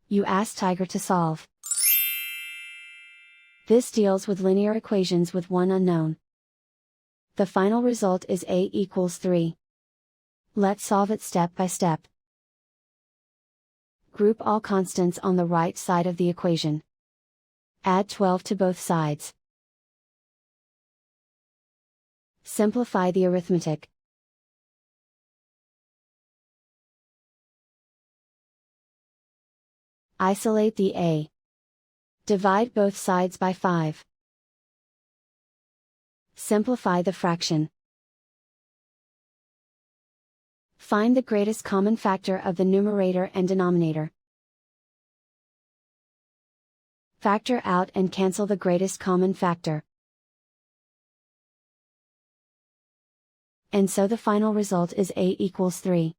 You ask Tiger to solve. This deals with linear equations with one unknown. The final result is a equals 3. Let's solve it step by step. Group all constants on the right side of the equation. Add 12 to both sides. Simplify the arithmetic. Isolate the a. Divide both sides by 5. Simplify the fraction. Find the greatest common factor of the numerator and denominator. Factor out and cancel the greatest common factor. And so the final result is a equals 3.